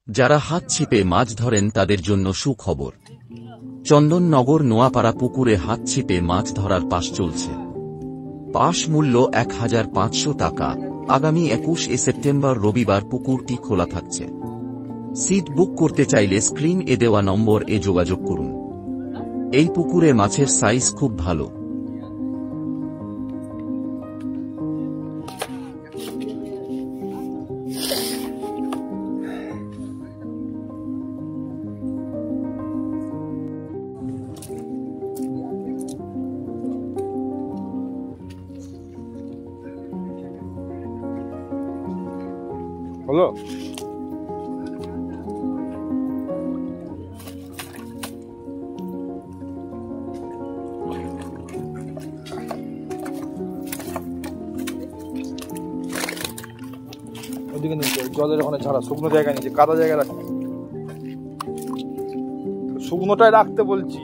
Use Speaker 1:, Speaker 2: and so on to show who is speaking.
Speaker 1: যারা হাত ছিপে মাছ ধরেন তাদের জন্য সুখবর। চন্দননগর নোয়াপাড়া পুকুরে হাত ছিপে মাছ ধরার পাস চলছে। পাস মূল্য ১,৫০০ টাকা। আগামী ২১ সেপ্টেম্বর রবিবার পুকুরটি খোলা থাকছে। সিট বুক করতে চাইলে স্ক্রিন এ দেওয়া নম্বর এ যোগাযোগ করুন। এই পুকুরে মাছের সাইজ খুব ভালো।
Speaker 2: হলো ওদিকে নিচে জলের ওখানে ছাড়া শুকনো জায়গা নিচে কাদা জায়গা রাখতে শুকনোটাই রাখতে বলছি।